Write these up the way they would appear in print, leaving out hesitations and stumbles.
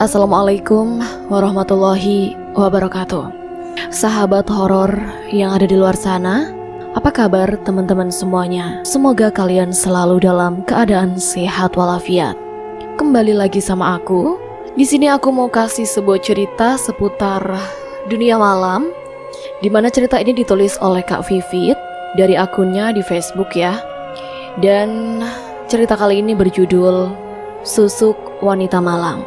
Assalamualaikum warahmatullahi wabarakatuh. Sahabat horor yang ada di luar sana, apa kabar teman-teman semuanya? Semoga kalian selalu dalam keadaan sehat walafiat. Kembali lagi sama aku. Di sini aku mau kasih sebuah cerita seputar dunia malam, di mana cerita ini ditulis oleh Kak Vivit dari akunnya di Facebook ya. Dan cerita kali ini berjudul Susuk Wanita Malang.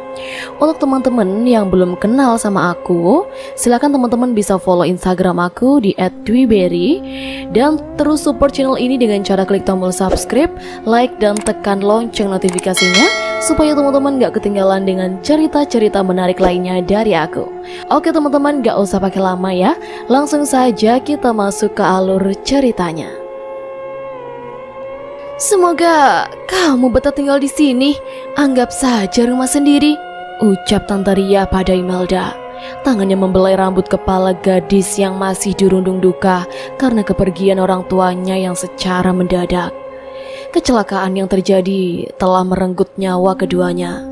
Untuk teman-teman yang belum kenal sama aku, silakan teman-teman bisa follow Instagram aku di @dwiberry dan terus support channel ini dengan cara klik tombol subscribe, like dan tekan lonceng notifikasinya supaya teman-teman gak ketinggalan dengan cerita-cerita menarik lainnya dari aku. Oke teman-teman, gak usah pakai lama ya, langsung saja kita masuk ke alur ceritanya. Semoga kamu betah tinggal di sini. Anggap saja rumah sendiri, ucap Tante Ria pada Imelda. Tangannya membelai rambut kepala gadis yang masih dirundung duka karena kepergian orang tuanya yang secara mendadak. Kecelakaan yang terjadi telah merenggut nyawa keduanya.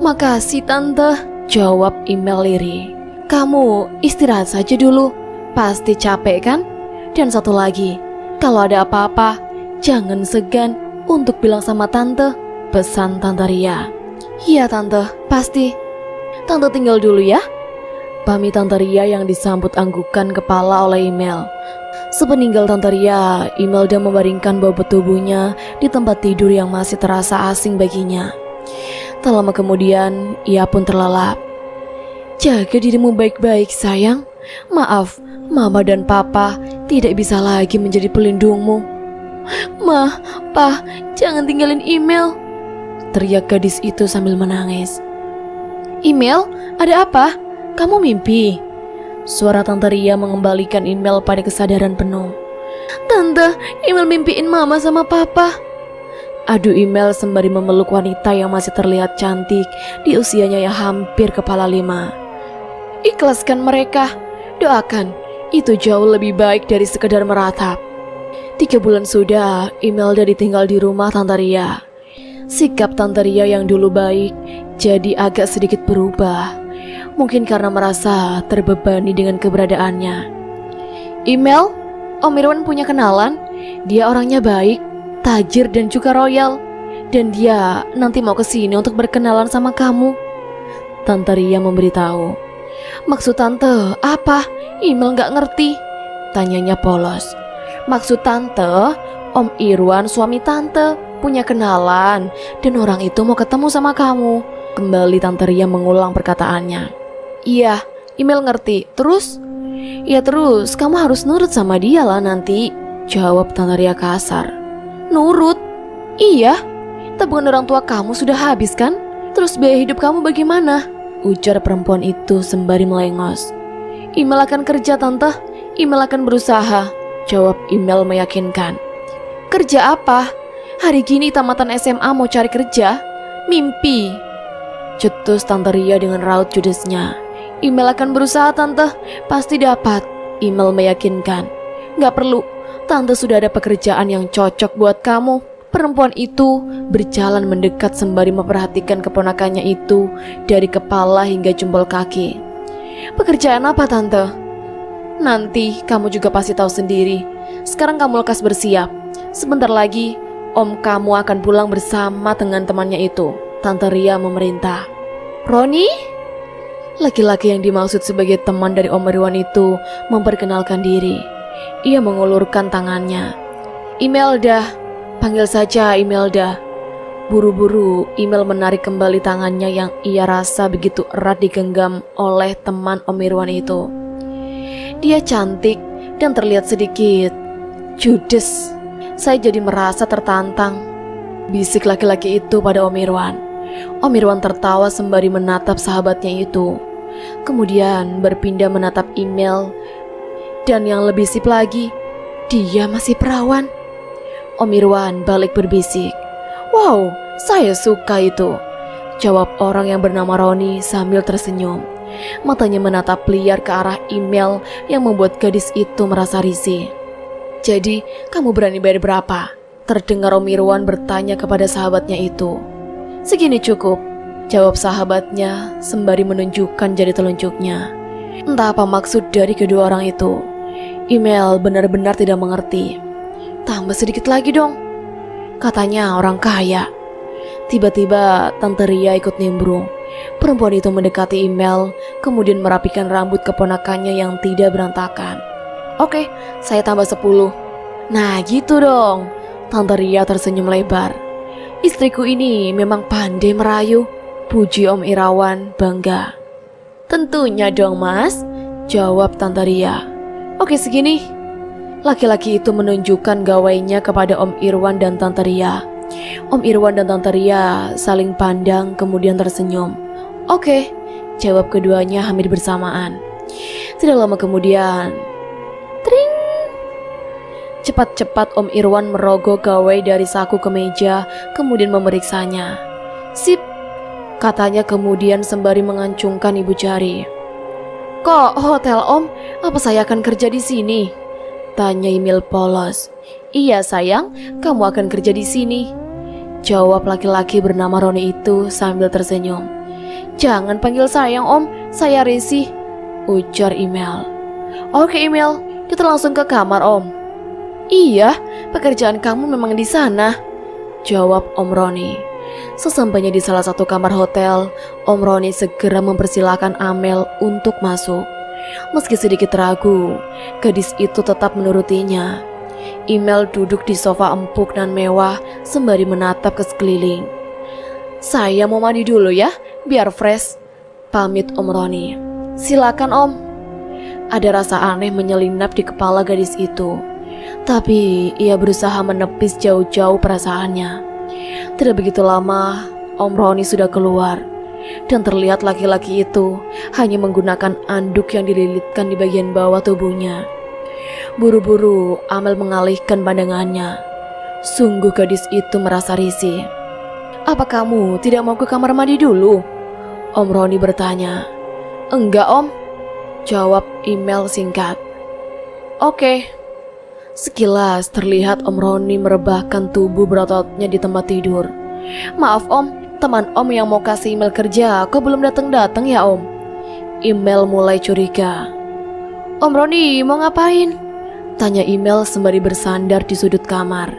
Makasih Tante, jawab Imel lirih. Kamu istirahat saja dulu, pasti capek kan? Dan satu lagi, kalau ada apa-apa jangan segan untuk bilang sama Tante, pesan Tante Ria. Iya Tante, pasti. Tante tinggal dulu ya, pamit Tante Ria yang disambut anggukan kepala oleh Imel. Sepeninggal Tante Ria, Imelda membaringkan bobot tubuhnya di tempat tidur yang masih terasa asing baginya. Tak lama kemudian, ia pun terlelap. Jaga dirimu baik-baik sayang. Maaf, Mama dan Papa tidak bisa lagi menjadi pelindungmu. Ma, Pa, jangan tinggalin Imel, teriak gadis itu sambil menangis. Imel, ada apa? Kamu mimpi? Suara Tante Ria mengembalikan Imel pada kesadaran penuh. Tante, Imel mimpiin Mama sama Papa. Aduh Imel sembari memeluk wanita yang masih terlihat cantik di usianya yang hampir kepala 5. Ikhlaskan mereka, doakan, itu jauh lebih baik dari sekedar meratap. 3 bulan sudah Imelda ditinggal di rumah Tante Ria. Sikap Tante Ria yang dulu baik jadi agak sedikit berubah. Mungkin karena merasa terbebani dengan keberadaannya. Imel, Om Irwan punya kenalan. Dia orangnya baik, tajir dan juga royal. Dan dia nanti mau kesini untuk berkenalan sama kamu, Tante Ria memberitahu. Maksud Tante apa? Imel gak ngerti, tanyanya polos. Maksud Tante, Om Irwan suami Tante punya kenalan dan orang itu mau ketemu sama kamu. Kembali Tante Ria mengulang perkataannya. Iya, Imel ngerti. Terus? Ya terus, kamu harus nurut sama dia lah nanti, jawab Tante Ria kasar. Nurut? Iya, tabungan orang tua kamu sudah habis kan? Terus biaya hidup kamu bagaimana? Ujar perempuan itu sembari melengos. Imel akan kerja Tante, Imel akan berusaha, jawab Imel meyakinkan. Kerja apa? Hari gini tamatan SMA mau cari kerja? Mimpi, cetus Tante Ria dengan raut judesnya. Imel akan berusaha Tante, pasti dapat, Imel meyakinkan. Gak perlu, Tante sudah ada pekerjaan yang cocok buat kamu. Perempuan itu berjalan mendekat sembari memperhatikan keponakannya itu dari kepala hingga jempol kaki. Pekerjaan apa Tante? Nanti kamu juga pasti tahu sendiri. Sekarang kamu lekas bersiap. Sebentar lagi om kamu akan pulang bersama dengan temannya itu, Tante Ria memerintah. Roni? Laki-laki yang dimaksud sebagai teman dari Om Irwan itu memperkenalkan diri. Ia mengulurkan tangannya. Imelda, panggil saja Imelda. Buru-buru Imel menarik kembali tangannya yang ia rasa begitu erat digenggam oleh teman Om Irwan itu. Dia cantik dan terlihat sedikit judes. Saya jadi merasa tertantang, bisik laki-laki itu pada Om Irwan. Om Irwan tertawa sembari menatap sahabatnya itu. Kemudian berpindah menatap Imel. Dan yang lebih sip lagi, dia masih perawan. Om Irwan balik berbisik. Wow, saya suka itu, jawab orang yang bernama Roni sambil tersenyum. Matanya menatap liar ke arah Imel yang membuat gadis itu merasa risih. Jadi, kamu berani bayar berapa? Terdengar Om Irwan bertanya kepada sahabatnya itu. Segini cukup. jawab sahabatnya sembari menunjukkan jari telunjuknya. Entah apa maksud dari kedua orang itu. Email benar-benar tidak mengerti. Tambah sedikit lagi dong, katanya orang kaya. Tiba-tiba Tante Ria ikut nimbrung. Perempuan itu mendekati Email, kemudian merapikan rambut keponakannya yang tidak berantakan. Oke, saya tambah 10. Nah gitu dong. Tante Ria tersenyum lebar. Istriku ini memang pandai merayu, puji Om Irawan bangga. Tentunya dong mas, jawab Tante Ria. Oke segini. Laki-laki itu menunjukkan gawainya kepada Om Irwan dan Tante Ria. Om Irwan dan Tante Ria saling pandang kemudian tersenyum. Oke, jawab keduanya hampir bersamaan. Tidak lama kemudian, tring. Cepat-cepat Om Irwan merogoh gawai dari saku kemeja kemudian memeriksanya. Sip, katanya kemudian sembari mengancungkan ibu jari. Kok hotel Om? Apa saya akan kerja di sini? Tanya Email polos. Iya sayang, kamu akan kerja di sini, jawab laki-laki bernama Roni itu sambil tersenyum. Jangan panggil sayang Om, saya risih, ujar Email. Oke Email, kita langsung ke kamar Om. Iya, pekerjaan kamu memang di sana, jawab Om Roni. Sesampainya di salah satu kamar hotel, Om Roni segera mempersilahkan Amel untuk masuk. Meski sedikit ragu, gadis itu tetap menurutinya. Email duduk di sofa empuk dan mewah sembari menatap ke sekeliling. Saya mau mandi dulu ya, biar fresh, pamit Om Roni. Silakan Om. Ada rasa aneh menyelinap di kepala gadis itu, tapi ia berusaha menepis jauh-jauh perasaannya. Tidak begitu lama, Om Roni sudah keluar. Dan terlihat laki-laki itu hanya menggunakan anduk yang dililitkan di bagian bawah tubuhnya. Buru-buru Amel mengalihkan pandangannya. Sungguh gadis itu merasa risih. Apa kamu tidak mau ke kamar mandi dulu? Om Roni bertanya. Enggak Om, jawab Email singkat. Oke. Sekilas terlihat Om Roni merebahkan tubuh berototnya di tempat tidur. Maaf Om, teman Om yang mau kasih Email kerja kok belum datang-datang ya Om? Email mulai curiga. Om Roni mau ngapain? Tanya Email sembari bersandar di sudut kamar.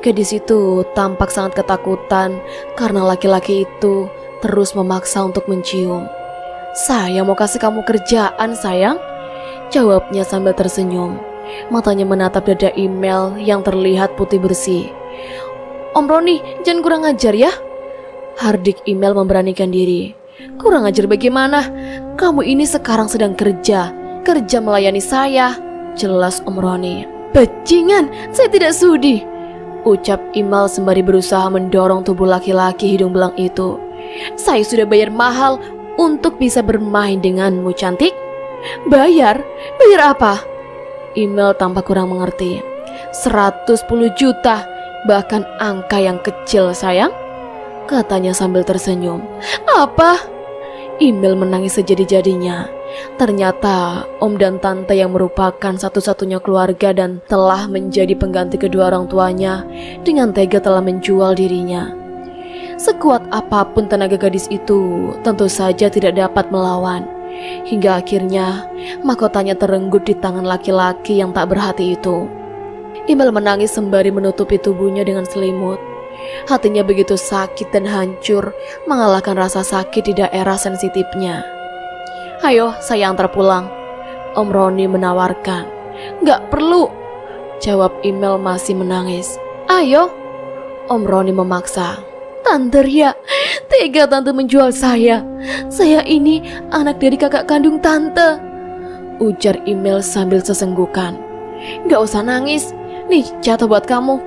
Gadis itu tampak sangat ketakutan karena laki-laki itu terus memaksa untuk mencium. Saya mau kasih kamu kerjaan sayang, jawabnya sambil tersenyum. Matanya menatap dada Email yang terlihat putih bersih. Om Roni, jangan kurang ajar ya, hardik Email memberanikan diri. Kurang ajar bagaimana? Kamu ini sekarang sedang kerja melayani saya, jelas Om Roni. Bajingan, saya tidak sudi, ucap Email sembari berusaha mendorong tubuh laki-laki hidung belang itu. Saya sudah bayar mahal untuk bisa bermain denganmu cantik. Bayar? Bayar apa? Email tampak kurang mengerti. 110 juta, bahkan angka yang kecil sayang, katanya sambil tersenyum. Apa? Email menangis sejadi-jadinya. Ternyata Om dan Tante yang merupakan satu-satunya keluarga dan telah menjadi pengganti kedua orang tuanya dengan tega telah menjual dirinya. Sekuat apapun tenaga gadis itu, tentu saja tidak dapat melawan. Hingga akhirnya mahkotanya terenggut di tangan laki-laki yang tak berhati itu. Email menangis sembari menutupi tubuhnya dengan selimut. Hatinya begitu sakit dan hancur, mengalahkan rasa sakit di daerah sensitifnya. Ayo, saya antar pulang, Om Roni menawarkan. Gak perlu, jawab Email masih menangis. Ayo, Om Roni memaksa. Tante Ria, tega Tante menjual saya. Saya ini anak dari kakak kandung Tante, ujar Email sambil sesenggukan. Gak usah nangis, nih jatuh buat kamu,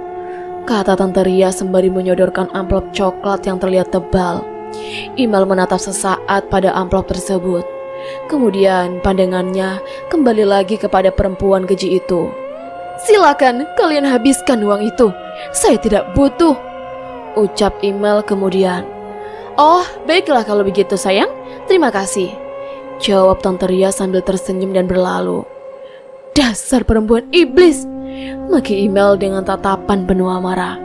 kata Tante Ria sembari menyodorkan amplop coklat yang terlihat tebal. Email menatap sesaat pada amplop tersebut. Kemudian pandangannya kembali lagi kepada perempuan keji itu. Silakan kalian habiskan uang itu, saya tidak butuh, ucap Email kemudian. Oh, baiklah kalau begitu sayang, terima kasih, jawab Tante Ria sambil tersenyum dan berlalu. Dasar perempuan iblis, maki Email dengan tatapan penuh amarah.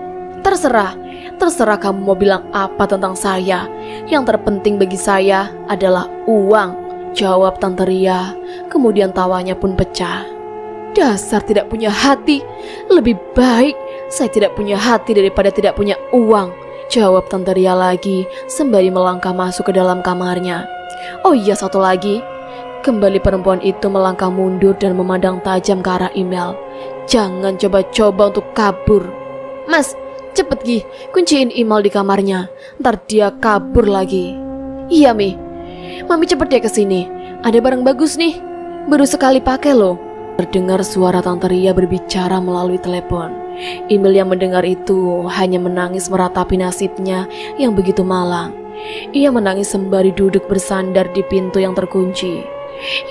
Terserah kamu mau bilang apa tentang saya. Yang terpenting bagi saya adalah uang, jawab Tante Ria. Kemudian tawanya pun pecah. Dasar tidak punya hati. Lebih baik saya tidak punya hati daripada tidak punya uang, jawab Tante Ria lagi sembari melangkah masuk ke dalam kamarnya. Oh iya, satu lagi. Kembali perempuan itu melangkah mundur dan memandang tajam ke arah email. Jangan coba-coba untuk kabur. Mas, cepet Gi, kunciin email di kamarnya. Ntar dia kabur lagi. Iya Mi, Mami cepet ya kesini. Ada barang bagus nih, baru sekali pakai loh. Terdengar suara Tante Ria berbicara melalui telepon. Email yang mendengar itu hanya menangis meratapi nasibnya yang begitu malang. Ia menangis sembari duduk bersandar di pintu yang terkunci.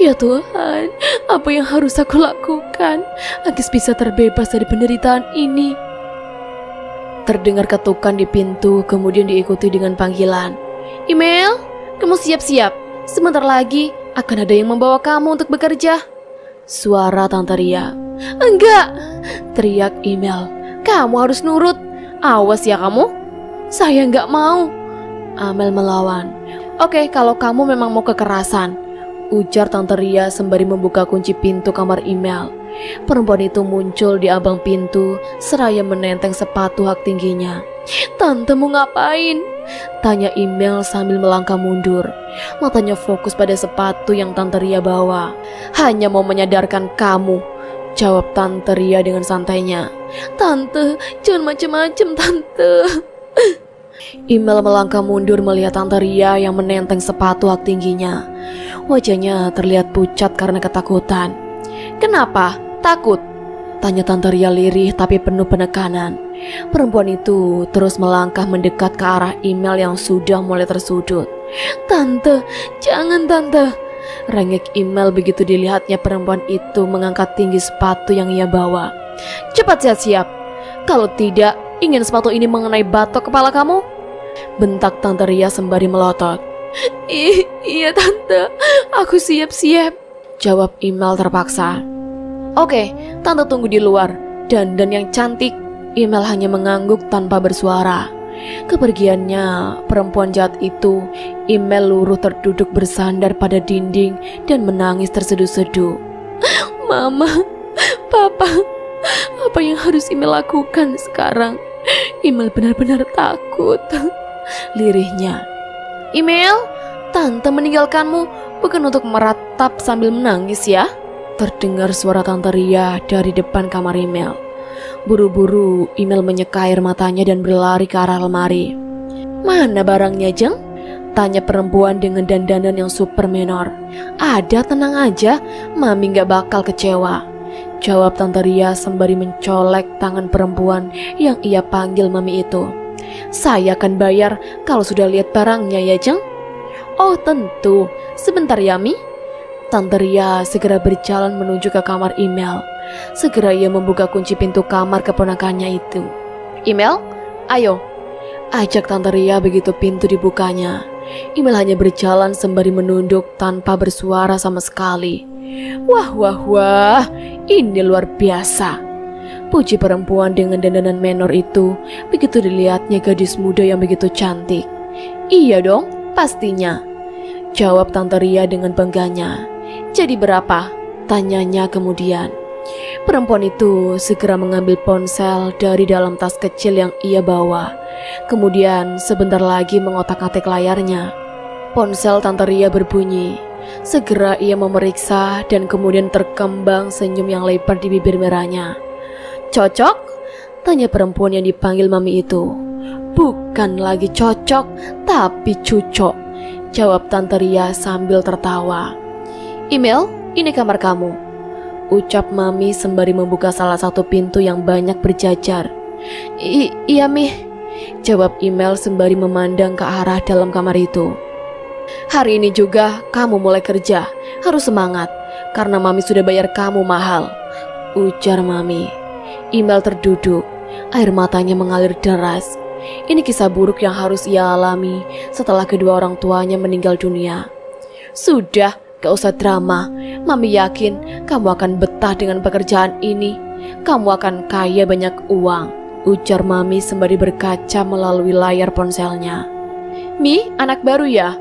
Ya Tuhan, apa yang harus aku lakukan agar bisa terbebas dari penderitaan ini? Terdengar ketukan di pintu, kemudian diikuti dengan panggilan. Email, kamu siap-siap. Sebentar lagi akan ada yang membawa kamu untuk bekerja. Suara Tante Ria. Enggak, teriak Email. Kamu harus nurut. Awas ya kamu. Saya enggak mau. Amel melawan. Oke, kalau kamu memang mau kekerasan, ujar Tante Ria sembari membuka kunci pintu kamar Email. Perempuan itu muncul di ambang pintu seraya menenteng sepatu hak tingginya. Tante mau ngapain? Tanya Email sambil melangkah mundur. Matanya fokus pada sepatu yang Tante Ria bawa. Hanya mau menyadarkan kamu, jawab Tante Ria dengan santainya. Tante, jangan macem-macem Tante. Email melangkah mundur melihat Tante Ria yang menenteng sepatu hak tingginya. Wajahnya terlihat pucat karena ketakutan. Kenapa? Takut? Tanya Tante Ria lirih tapi penuh penekanan. Perempuan itu terus melangkah mendekat ke arah Email yang sudah mulai tersudut. Tante, jangan Tante. Rengek Email begitu dilihatnya perempuan itu mengangkat tinggi sepatu yang ia bawa. Cepat siap-siap. Kalau tidak, ingin sepatu ini mengenai batok kepala kamu? Bentak Tante Ria sembari melotot. Iya Tante, aku siap-siap, jawab Email terpaksa. Oke, Tante tunggu di luar. Dandan yang cantik. Email hanya mengangguk tanpa bersuara. Kepergiannya perempuan jahat itu, Email luruh terduduk bersandar pada dinding dan menangis terseduh-seduh. Mama, Papa, apa yang harus Email lakukan sekarang? Email benar-benar takut. Lirihnya. Email, Tante meninggalkanmu bukan untuk meratap sambil menangis ya. Terdengar suara Tante Ria dari depan kamar Email. Buru-buru Email menyeka air matanya dan berlari ke arah lemari. Mana barangnya Jeng? Tanya perempuan dengan dandanan yang super menor. Ada, tenang aja, Mami gak bakal kecewa, jawab Tante Ria sembari mencolek tangan perempuan yang ia panggil Mami itu. Saya akan bayar kalau sudah lihat barangnya ya Jeng. Oh tentu, sebentar ya Mi. Tante Ria segera berjalan menuju ke kamar Email. Segera ia membuka kunci pintu kamar keponakannya itu. Email, ayo, ajak Tante Ria begitu pintu dibukanya. Email hanya berjalan sembari menunduk tanpa bersuara sama sekali. Wah, ini luar biasa, puji perempuan dengan dandanan menor itu begitu dilihatnya gadis muda yang begitu cantik. Iya dong, pastinya, jawab Tante Ria dengan bangganya. Jadi berapa? Tanyanya kemudian. Perempuan itu segera mengambil ponsel dari dalam tas kecil yang ia bawa. Kemudian sebentar lagi mengotak-atik layarnya. Ponsel Tante Ria berbunyi. Segera ia memeriksa dan kemudian terkembang senyum yang lebar di bibir merahnya. Cocok? Tanya perempuan yang dipanggil Mami itu. Bukan lagi cocok, tapi cucok, jawab Tante Ria sambil tertawa. Email, ini kamar kamu, ucap Mami sembari membuka salah satu pintu yang banyak berjajar. Iya Mi, jawab Email sembari memandang ke arah dalam kamar itu. Hari ini juga kamu mulai kerja, harus semangat, karena Mami sudah bayar kamu mahal, ujar Mami. Email terduduk, air matanya mengalir deras. Ini kisah buruk yang harus ia alami setelah kedua orang tuanya meninggal dunia. Sudah, gak usah drama. Mami yakin kamu akan betah dengan pekerjaan ini. Kamu akan kaya banyak uang, ujar Mami sembari berkaca melalui layar ponselnya. Mi, anak baru ya?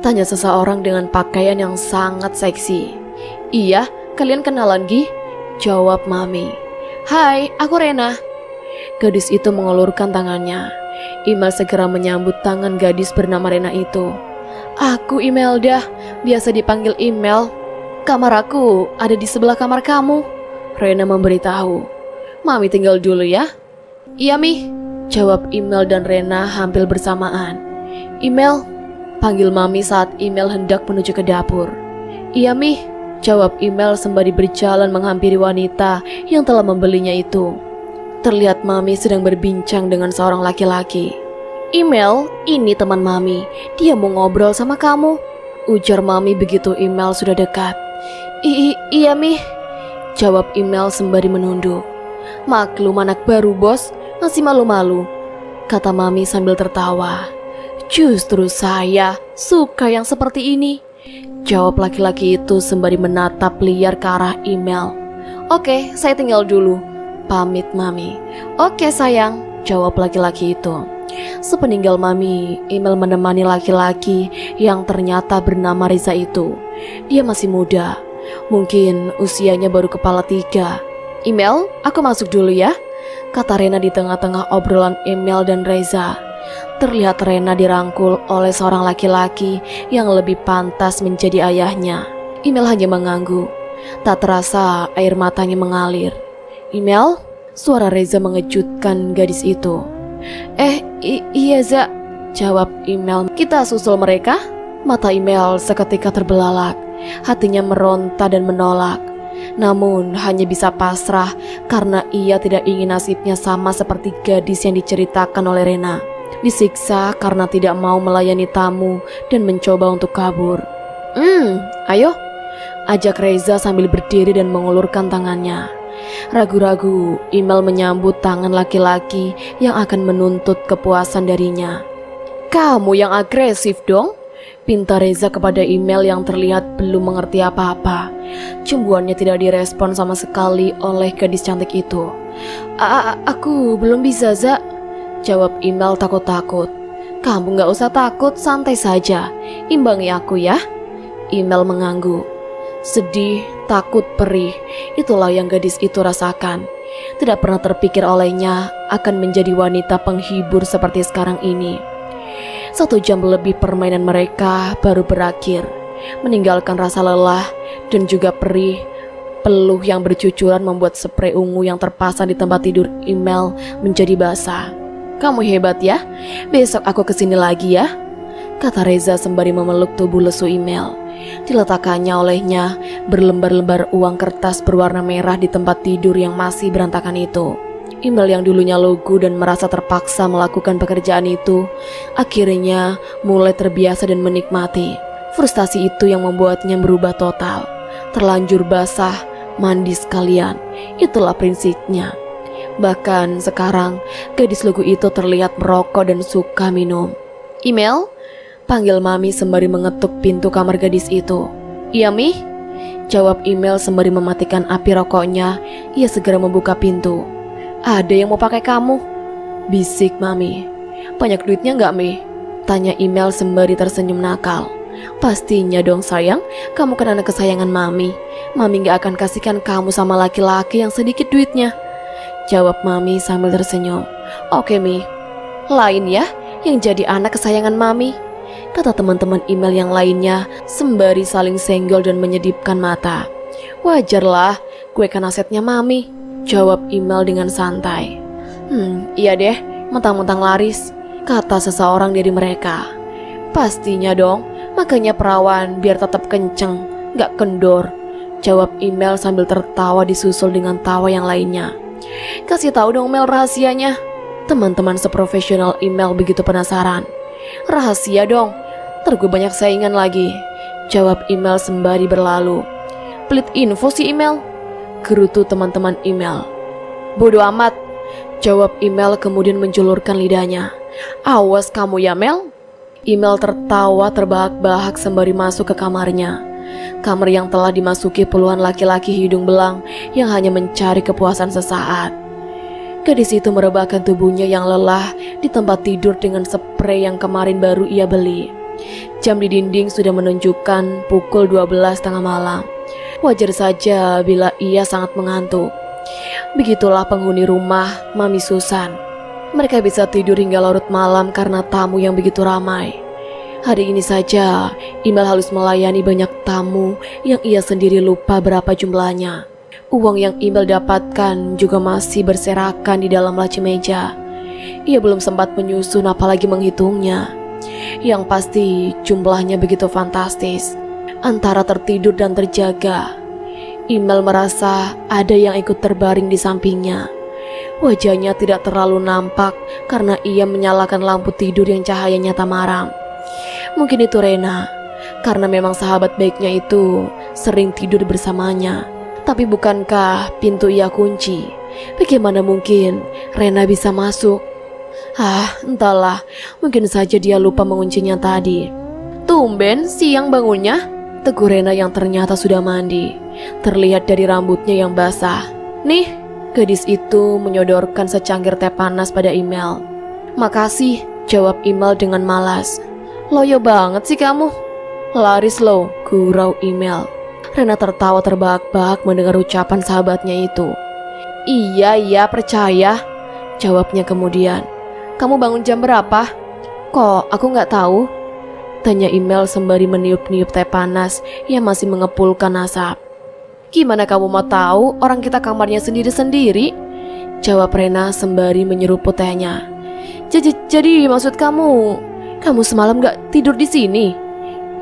Tanya seseorang dengan pakaian yang sangat seksi. Iya, kalian kenalan Gi? Jawab Mami. Hai, aku Rena. Gadis itu mengulurkan tangannya. Imel segera menyambut tangan gadis bernama Rena itu. Aku Imelda, biasa dipanggil Imel. Kamar aku ada di sebelah kamar kamu. Rena memberitahu. Mami tinggal dulu ya. Iya Mi, jawab Imel dan Rena hampir bersamaan. Imel, panggil Mami saat Imel hendak menuju ke dapur. Iya Mi, jawab Imel sembari berjalan menghampiri wanita yang telah membelinya itu. Terlihat Mami sedang berbincang dengan seorang laki-laki. Imel, ini teman Mami, dia mau ngobrol sama kamu, ujar Mami begitu Imel sudah dekat. Iya Mi, jawab Imel sembari menunduk. Maklum anak baru bos, masih malu-malu, kata Mami sambil tertawa. Justru saya suka yang seperti ini, jawab laki-laki itu sembari menatap liar ke arah Imel. Oke, saya tinggal dulu, pamit Mami. Oke sayang, jawab laki-laki itu. Sepeninggal Mami, Imel menemani laki-laki yang ternyata bernama Reza itu. Dia masih muda, mungkin usianya baru kepala 3. Imel, aku masuk dulu ya, kata Rena di tengah-tengah obrolan Imel dan Reza. Terlihat Rena dirangkul oleh seorang laki-laki yang lebih pantas menjadi ayahnya. Imel hanya mengangguk. Tak terasa air matanya mengalir. Imel, suara Reza mengejutkan gadis itu. Iya Za, jawab Imel. Kita susul mereka? Mata Imel seketika terbelalak. Hatinya meronta dan menolak. Namun hanya bisa pasrah karena ia tidak ingin nasibnya sama seperti gadis yang diceritakan oleh Rena. Disiksa karena tidak mau melayani tamu dan mencoba untuk kabur. Ayo, ajak Reza sambil berdiri dan mengulurkan tangannya. Ragu-ragu, Imel menyambut tangan laki-laki yang akan menuntut kepuasan darinya. Kamu yang agresif dong, pinta Reza kepada Imel yang terlihat belum mengerti apa-apa. Cemburuannya tidak direspon sama sekali oleh gadis cantik itu. Aku belum bisa Za, jawab Imel takut-takut. Kamu gak usah takut, santai saja, imbangi aku ya. Imel mengangguk. Sedih, takut, perih, itulah yang gadis itu rasakan. Tidak pernah terpikir olehnya akan menjadi wanita penghibur seperti sekarang ini. 1 jam lebih permainan mereka baru berakhir, meninggalkan rasa lelah dan juga perih. Peluh yang bercucuran membuat spray ungu yang terpasang di tempat tidur Imel menjadi basah. Kamu hebat ya, besok aku kesini lagi ya, kata Reza sembari memeluk tubuh lesu Imel. Diletakkannya olehnya berlembar-lembar uang kertas berwarna merah di tempat tidur yang masih berantakan itu. Imel yang dulunya lugu dan merasa terpaksa melakukan pekerjaan itu, akhirnya mulai terbiasa dan menikmati. Frustasi itu yang membuatnya berubah total. Terlanjur basah, mandi sekalian, itulah prinsipnya. Bahkan sekarang gadis lugu itu terlihat merokok dan suka minum. Imel, panggil Mami sembari mengetuk pintu kamar gadis itu. Iya Mi, jawab Imel sembari mematikan api rokoknya. Ia segera membuka pintu. Ada yang mau pakai kamu, bisik Mami. Banyak duitnya gak Mi? Tanya Imel sembari tersenyum nakal. Pastinya dong sayang, kamu kan anak kesayangan Mami. Mami gak akan kasihkan kamu sama laki-laki yang sedikit duitnya, jawab Mami sambil tersenyum. Oke Mi, lain ya yang jadi anak kesayangan Mami, kata teman-teman Imel yang lainnya sembari saling senggol dan menyedipkan mata. Wajarlah, gue kan asetnya Mami, jawab Imel dengan santai. Iya deh, mentang-mentang laris, kata seseorang dari mereka. Pastinya dong, makanya perawan biar tetap kenceng, gak kendor, jawab Imel sambil tertawa disusul dengan tawa yang lainnya. Kasih tahu dong Mel rahasianya. Teman-teman seprofesional Imel begitu penasaran. Rahasia dong, ntar gue banyak saingan lagi, jawab Imel sembari berlalu. Pelit info si Imel, gerutu teman-teman Imel. Bodoh amat, jawab Imel kemudian menjulurkan lidahnya. Awas kamu ya Mel. Imel tertawa terbahak-bahak sembari masuk ke kamarnya. Kamar yang telah dimasuki puluhan laki-laki hidung belang yang hanya mencari kepuasan sesaat. Gadis itu merebahkan tubuhnya yang lelah di tempat tidur dengan spray yang kemarin baru ia beli. Jam di dinding sudah menunjukkan pukul 12 tengah malam. Wajar saja bila ia sangat mengantuk. Begitulah penghuni rumah Mami Susan. Mereka bisa tidur hingga larut malam karena tamu yang begitu ramai. Hari ini saja, Imel harus melayani banyak tamu yang ia sendiri lupa berapa jumlahnya. Uang yang Imel dapatkan juga masih berserakan di dalam laci meja. Ia belum sempat menyusun apalagi menghitungnya. Yang pasti jumlahnya begitu fantastis. Antara tertidur dan terjaga, Imel merasa ada yang ikut terbaring di sampingnya. Wajahnya tidak terlalu nampak karena ia menyalakan lampu tidur yang cahayanya tamaram. Mungkin itu Rena, karena memang sahabat baiknya itu sering tidur bersamanya. Tapi bukankah pintu ia kunci? Bagaimana mungkin Rena bisa masuk? Entahlah, mungkin saja dia lupa menguncinya tadi. Tumben siang bangunnya, tegur Rena yang ternyata sudah mandi. Terlihat dari rambutnya yang basah. Nih, gadis itu menyodorkan secangkir teh panas pada Imel. Makasih, jawab Imel dengan malas. Loyo banget sih kamu. Laris lo, gurau Imel. Rena tertawa terbahak-bahak mendengar ucapan sahabatnya itu. Iya, percaya, jawabnya kemudian. Kamu bangun jam berapa? Kok aku nggak tahu? Tanya Imel sembari meniup-niup teh panas yang masih mengepulkan asap. Gimana kamu mau tahu, orang kita kamarnya sendiri-sendiri? Jawab Rena sembari menyeruput tehnya. Jadi maksud kamu semalam nggak tidur di sini?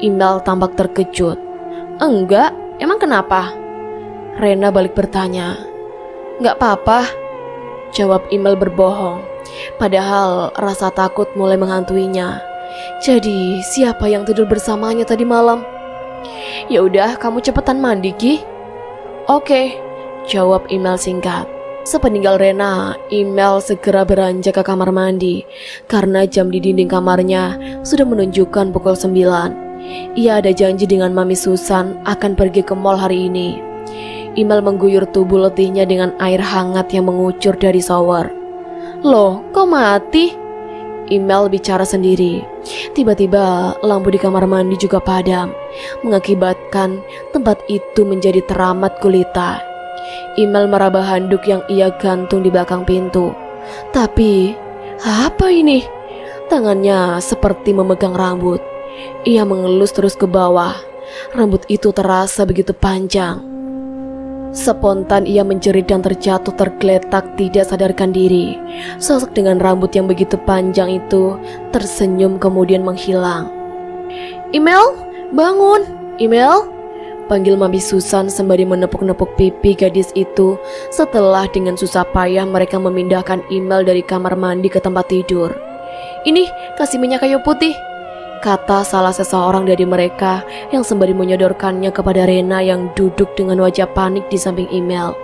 Imel tampak terkejut. Enggak, emang kenapa? Rena balik bertanya. Nggak apa-apa, jawab Imel berbohong. Padahal rasa takut mulai menghantuinya. Jadi siapa yang tidur bersamanya tadi malam? Ya udah, kamu cepetan mandi Ki. Oke, jawab Imel singkat. Sepeninggal Rena, Imel segera beranjak ke kamar mandi karena jam di dinding kamarnya sudah menunjukkan pukul 9. Ia ada janji dengan Mami Susan akan pergi ke mall hari ini. Imel mengguyur tubuh letihnya dengan air hangat yang mengucur dari shower. Loh, kok mati? Imel bicara sendiri. Tiba-tiba lampu di kamar mandi juga padam, mengakibatkan tempat itu menjadi teramat gulita. Imel meraba handuk yang ia gantung di belakang pintu. Tapi, apa ini? Tangannya seperti memegang rambut. Ia mengelus terus ke bawah. Rambut itu terasa begitu panjang. Spontan ia menjerit dan terjatuh tergeletak tidak sadarkan diri. Sosok dengan rambut yang begitu panjang itu tersenyum kemudian menghilang. Imel, bangun! Imel! Panggil Mami Susan sembari menepuk-nepuk pipi gadis itu setelah dengan susah payah mereka memindahkan Imel dari kamar mandi ke tempat tidur. Ini, kasih minyak kayu putih, kata salah seseorang dari mereka yang sembari menyodorkannya kepada Rena yang duduk dengan wajah panik di samping Imel.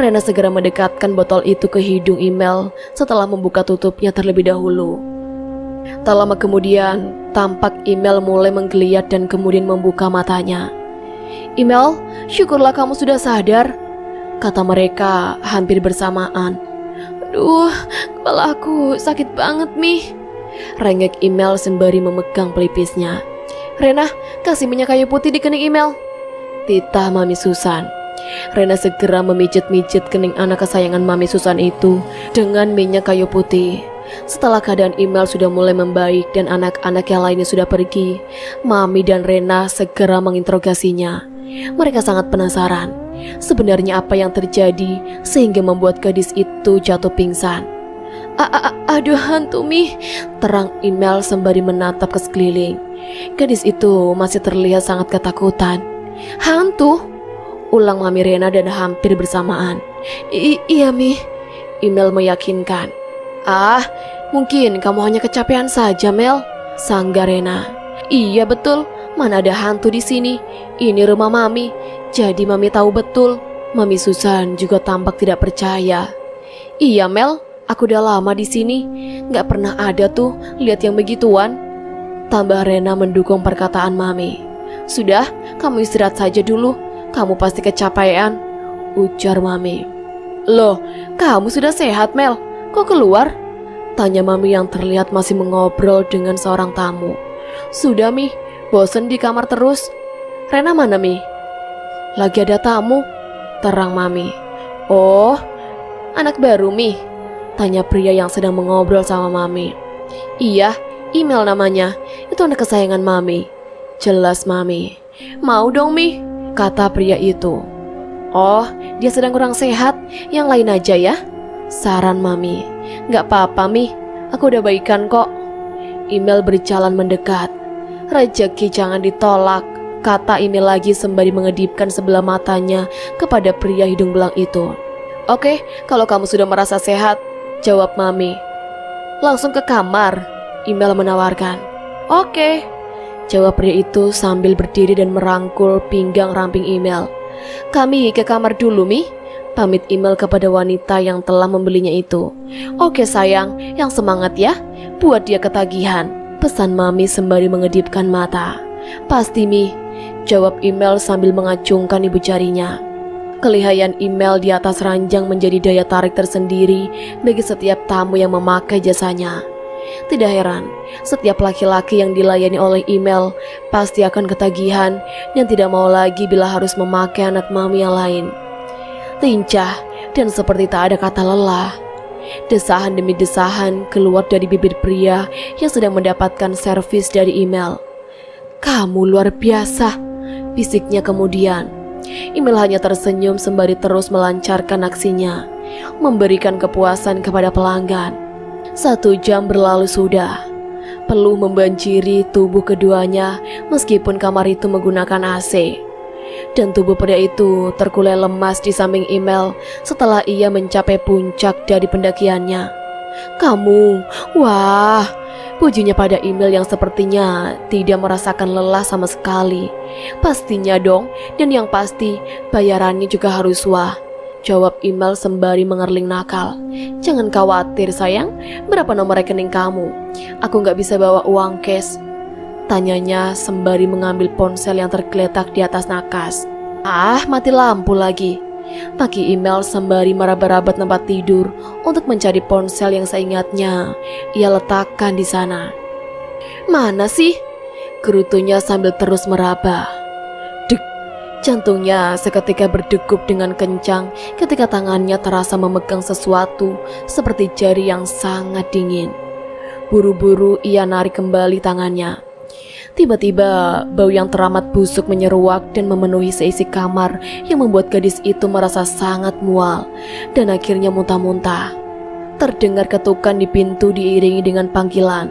Rena segera mendekatkan botol itu ke hidung Imel setelah membuka tutupnya terlebih dahulu. Tak lama kemudian, tampak Imel mulai menggeliat dan kemudian membuka matanya. Imel, syukurlah kamu sudah sadar, kata mereka hampir bersamaan. Aduh, kepala aku sakit banget, Mi. Rengek Imel sembari memegang pelipisnya. Rena, kasih minyak kayu putih di kening Imel, titah Mami Susan. Rena segera memijit-mijit kening anak kesayangan Mami Susan itu dengan minyak kayu putih. Setelah keadaan Imel sudah mulai membaik dan anak-anak yang lainnya sudah pergi, Mami dan Rena segera menginterogasinya. Mereka sangat penasaran sebenarnya apa yang terjadi sehingga membuat gadis itu jatuh pingsan. Aduh hantu Mi, terang Imel sembari menatap ke sekeliling. Gadis itu masih terlihat sangat ketakutan. Hantu? Ulang Mami Rena dan hampir bersamaan. Iya Mi, Imel meyakinkan. Mungkin kamu hanya kecapean saja Mel, sanggar Rena. Iya betul, mana ada hantu di sini. Ini rumah Mami, jadi Mami tahu betul. Mami Susan juga tampak tidak percaya. Iya Mel, aku udah lama di sini, nggak pernah ada tuh lihat yang begituan, tambah Rena mendukung perkataan Mami. Sudah, kamu istirahat saja dulu, kamu pasti kecapean, ujar Mami. Loh, kamu sudah sehat, Mel? Kok keluar? Tanya Mami yang terlihat masih mengobrol dengan seorang tamu. Sudah, Mi. Bosen di kamar terus. Rena mana, Mi? Lagi ada tamu, terang Mami. Oh, anak baru, Mi? Tanya pria yang sedang mengobrol sama Mami. Iya, Email namanya. Itu anak kesayangan Mami. Jelas, Mami. Mau dong, Mi? Kata pria itu. Oh, dia sedang kurang sehat. Yang lain aja ya? Saran Mami. Gak apa-apa, Mi. Aku udah baikan kok. Email berjalan mendekat. Rezeki jangan ditolak, kata Email lagi sembari mengedipkan sebelah matanya kepada pria hidung belang itu. Oke, kalau kamu sudah merasa sehat, jawab Mami. Langsung ke kamar, Email menawarkan. Oke, jawab pria itu sambil berdiri dan merangkul pinggang ramping Email. Kami ke kamar dulu, Mi. Pamit Email kepada wanita yang telah membelinya itu. Oke sayang, yang semangat ya. Buat dia ketagihan, pesan Mami sembari mengedipkan mata. Pasti, Mi, jawab Email sambil mengacungkan ibu jarinya. Kelihayan Email di atas ranjang menjadi daya tarik tersendiri bagi setiap tamu yang memakai jasanya. Tidak heran, setiap laki-laki yang dilayani oleh Email pasti akan ketagihan dan tidak mau lagi bila harus memakai anak Mami yang lain. Lincah dan seperti tak ada kata lelah. Desahan demi desahan keluar dari bibir pria yang sedang mendapatkan servis dari Email. Kamu luar biasa, bisiknya kemudian. Email hanya tersenyum sembari terus melancarkan aksinya, memberikan kepuasan kepada pelanggan. 1 jam berlalu sudah. Peluh membanjiri tubuh keduanya meskipun kamar itu menggunakan AC. Dan tubuh pria itu terkulai lemas di samping Email setelah ia mencapai puncak dari pendakiannya. Kamu, wah, pujinya pada Email yang sepertinya tidak merasakan lelah sama sekali. Pastinya dong, dan yang pasti bayarannya juga harus wah, jawab Email sembari mengerling nakal. Jangan khawatir sayang, berapa nomor rekening kamu? Aku gak bisa bawa uang cash, tanyanya sembari mengambil ponsel yang tergeletak di atas nakas. Ah, mati lampu lagi, pagi Email sembari meraba-raba tempat tidur untuk mencari ponsel yang seingatnya ia letakkan di sana. Mana sih? Gerutunya sambil terus meraba. Dek, jantungnya seketika berdegup dengan kencang ketika tangannya terasa memegang sesuatu seperti jari yang sangat dingin. Buru-buru ia narik kembali tangannya. Tiba-tiba bau yang teramat busuk menyeruak dan memenuhi seisi kamar yang membuat gadis itu merasa sangat mual dan akhirnya muntah-muntah. Terdengar ketukan di pintu diiringi dengan panggilan.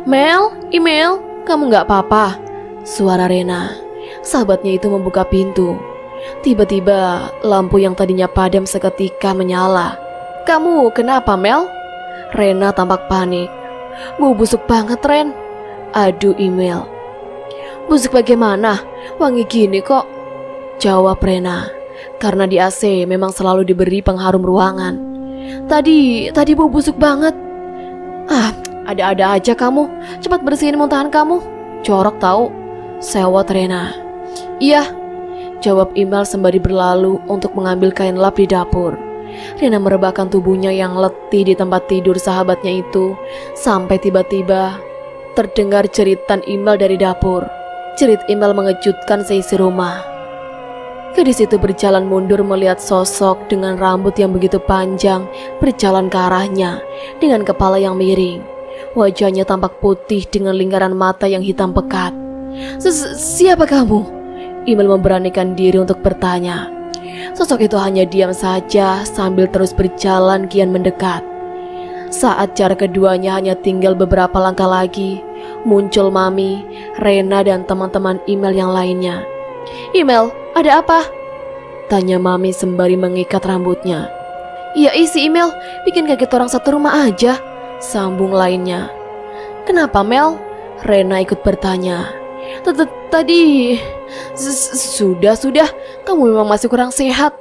Mel, Email, kamu gak apa-apa? Suara Rena. Sahabatnya itu membuka pintu. Tiba-tiba lampu yang tadinya padam seketika menyala. Kamu kenapa, Mel? Rena tampak panik. Bau busuk banget, Ren. Aduh, Email. Busuk bagaimana? Wangi gini kok, jawab Rena. Karena di AC memang selalu diberi pengharum ruangan. Tadi bau busuk banget. Ah, ada-ada aja kamu. Cepat bersihin muntahan kamu. Jorok tahu, sewot Rena. Iya, jawab Email sembari berlalu untuk mengambil kain lap di dapur. Rena merebahkan tubuhnya yang letih di tempat tidur sahabatnya itu sampai tiba-tiba terdengar jeritan Email dari dapur. Jerit Email mengejutkan seisi rumah. Gadis itu berjalan mundur melihat sosok dengan rambut yang begitu panjang berjalan ke arahnya dengan kepala yang miring. Wajahnya tampak putih dengan lingkaran mata yang hitam pekat. Siapa kamu? Email memberanikan diri untuk bertanya. Sosok itu hanya diam saja sambil terus berjalan kian mendekat. Saat jarak keduanya hanya tinggal beberapa langkah lagi, muncul Mami, Rena dan teman-teman Email yang lainnya. Email, ada apa? Tanya Mami sembari mengikat rambutnya. Iya isi Email, bikin kaget orang satu rumah aja, sambung lainnya. Kenapa Mel? Rena ikut bertanya. Tadi sudah, kamu memang masih kurang sehat.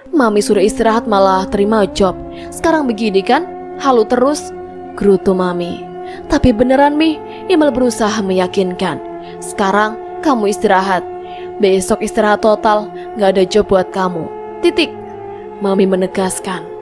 Mami sudah istirahat malah terima job. Sekarang begini kan, halu terus, gerutu Mami. Tapi beneran Mi, Email berusaha meyakinkan. Sekarang kamu istirahat. Besok istirahat total, gak ada job buat kamu. Titik. Mami menegaskan.